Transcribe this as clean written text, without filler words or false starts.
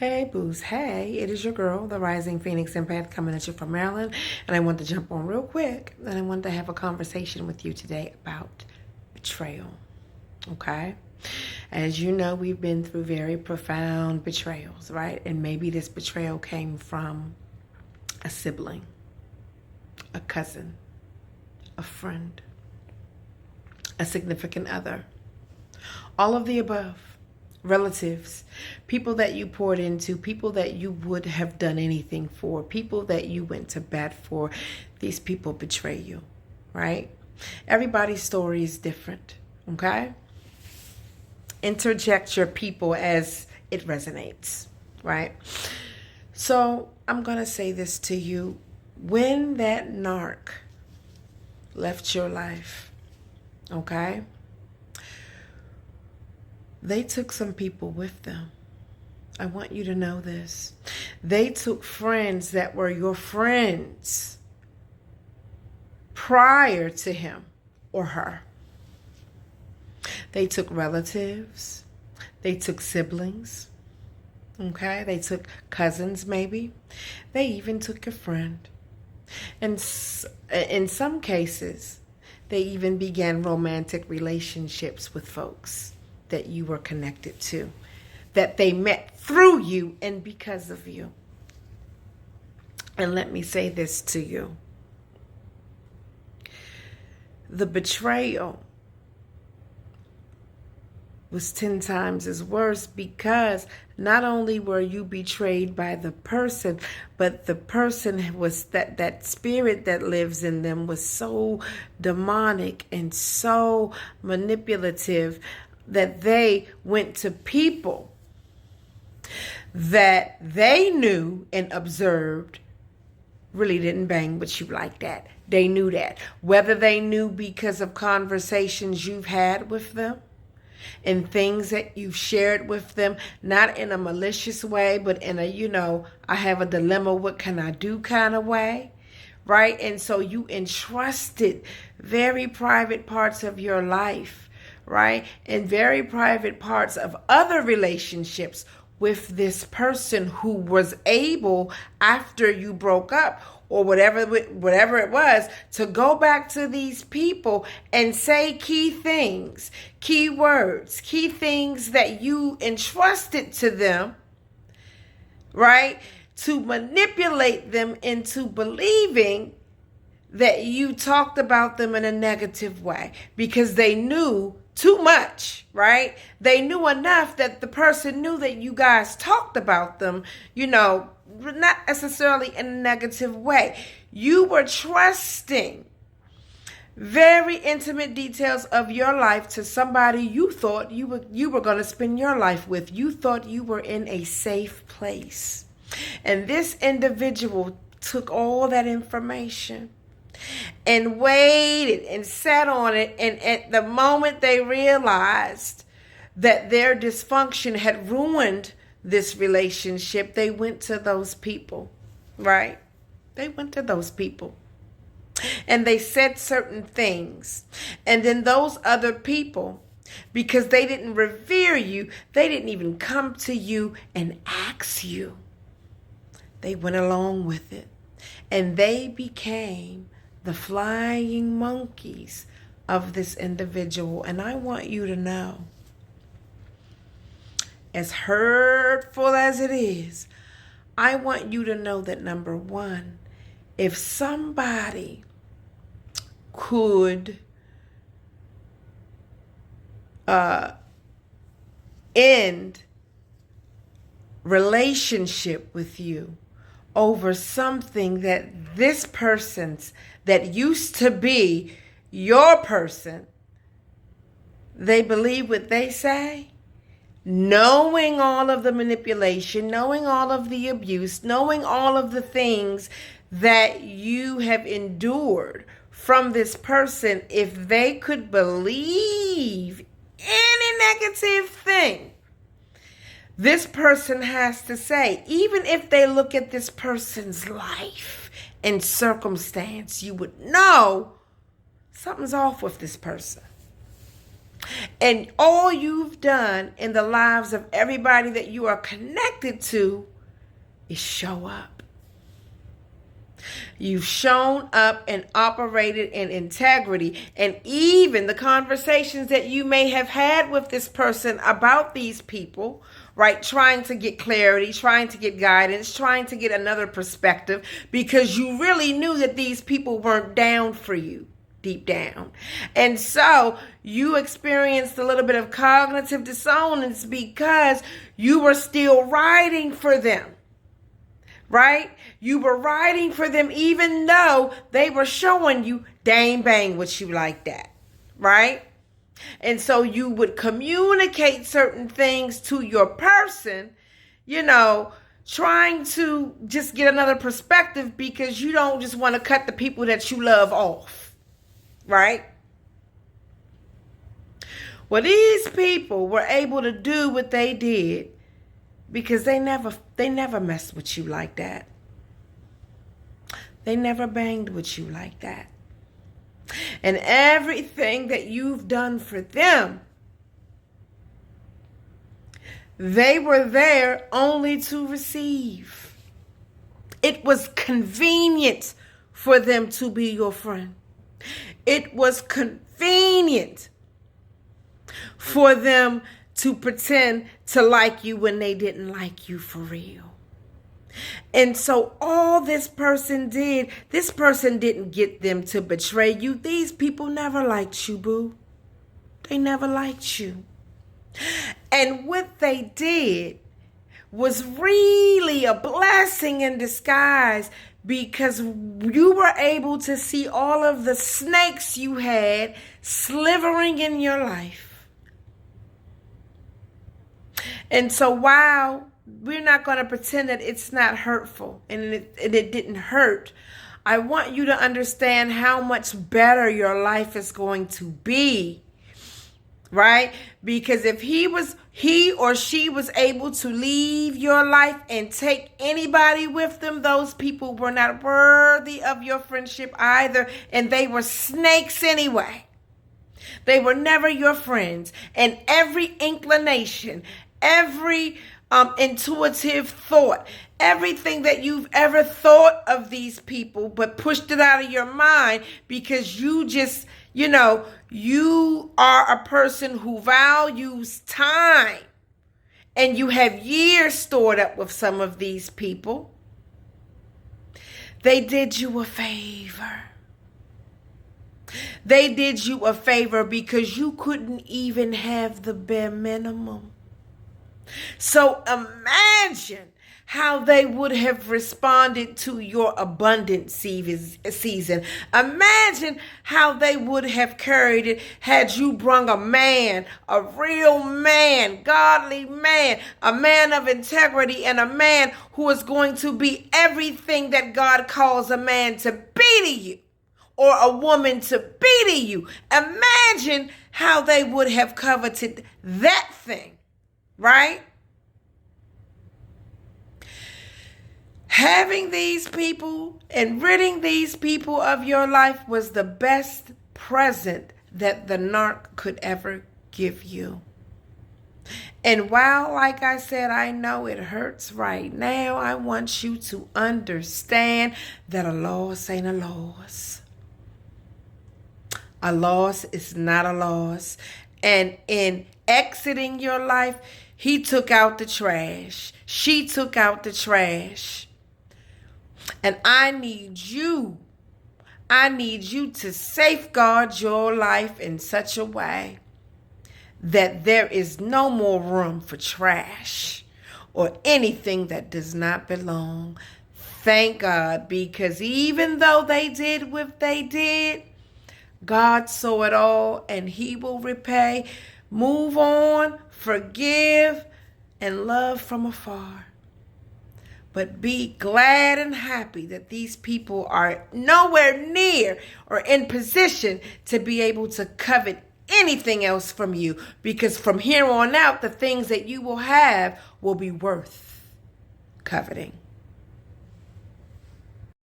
Hey, Booze. Hey, it is your girl, the Rising Phoenix Empath, coming at you from Maryland. And I want to jump on real quick. And I want to have a conversation with you today about betrayal. Okay? As you know, we've been through very profound betrayals, right? And maybe this betrayal came from a sibling, a cousin, a friend, a significant other. All of the above. Relatives, people that you poured into, people that you would have done anything for, people that you went to bat for. These people betray you, right? Everybody's story is different, okay? Interject your people as it resonates, right? So I'm going to say this to you. When that narc left your life, okay? They took some people with them. I want you to know this. They took friends that were your friends prior to him or her. They took relatives. They took siblings. Okay? They took cousins maybe. They even took your friend. And in some cases, they even began romantic relationships with folks that you were connected to, that they met through you and because of you. And let me say this to you. The betrayal was 10 times as worse because not only were you betrayed by the person, but the person was that spirit that lives in them was so demonic and so manipulative that they went to people that they knew and observed really didn't bang with you like that. They knew that. Whether they knew because of conversations you've had with them and things that you've shared with them, not in a malicious way, but in a, I have a dilemma, what can I do kind of way, right? And so you entrusted very private parts of your life, right? And very private parts of other relationships with this person who was able, after you broke up or whatever it was, to go back to these people and say key things, key words, key things that you entrusted to them, right? To manipulate them into believing that you talked about them in a negative way because they knew too much, right? They knew enough that the person knew that you guys talked about them, not necessarily in a negative way. You were trusting very intimate details of your life to somebody you thought you were going to spend your life with. You thought you were in a safe place. And this individual took all that information and waited and sat on it. And at the moment they realized that their dysfunction had ruined this relationship, they went to those people, right? They went to those people. And they said certain things. And then those other people, because they didn't revere you, they didn't even come to you and ask you. They went along with it. And they became the flying monkeys of this individual. And I want you to know, as hurtful as it is, I want you to know that, number one, if somebody could end relationship with you over something that this person's that used to be your person, they believe what they say, knowing all of the manipulation, knowing all of the abuse, knowing all of the things that you have endured from this person. If they could believe any negative thing this person has to say, even if they look at this person's life and circumstance, you would know something's off with this person. And all you've done in the lives of everybody that you are connected to is show up. You've shown up and operated in integrity. And even the conversations that you may have had with this person about these people, right? Trying to get clarity, trying to get guidance, trying to get another perspective, because you really knew that these people weren't down for you deep down. And so you experienced a little bit of cognitive dissonance because you were still riding for them. Right? You were riding for them even though they were showing you they ain't bang with you like that. Right? And so you would communicate certain things to your person, trying to just get another perspective because you don't just want to cut the people that you love off. Right? Well, these people were able to do what they did because they never messed with you like that. They never banged with you like that. And everything that you've done for them, they were there only to receive. It was convenient for them to be your friend. It was convenient for them to pretend to like you when they didn't like you for real. And so all this person didn't get them to betray you. These people never liked you, boo. They never liked you. And what they did was really a blessing in disguise because you were able to see all of the snakes you had slithering in your life. And so while we're not going to pretend that it's not hurtful and it didn't hurt, I want you to understand how much better your life is going to be, right? Because if he or she was able to leave your life and take anybody with them, those people were not worthy of your friendship either, and they were snakes anyway. They were never your friends, and every inclination, every intuitive thought, everything that you've ever thought of these people, but pushed it out of your mind because you just, you are a person who values time and you have years stored up with some of these people. They did you a favor. They did you a favor because you couldn't even have the bare minimum. So imagine how they would have responded to your abundant season. Imagine how they would have carried it had you brung a man, a real man, godly man, a man of integrity, and a man who is going to be everything that God calls a man to be to you, or a woman to be to you. Imagine how they would have coveted that thing. Right? Having these people and ridding these people of your life was the best present that the narc could ever give you. And while, like I said, I know it hurts right now, I want you to understand that a loss ain't a loss. A loss is not a loss. And in exiting your life, he took out the trash. She took out the trash. And I need you to safeguard your life in such a way that there is no more room for trash or anything that does not belong. Thank God, because even though they did what they did, God saw it all and he will repay. Move on, forgive, and love from afar. But be glad and happy that these people are nowhere near or in position to be able to covet anything else from you. Because from here on out, the things that you will have will be worth coveting.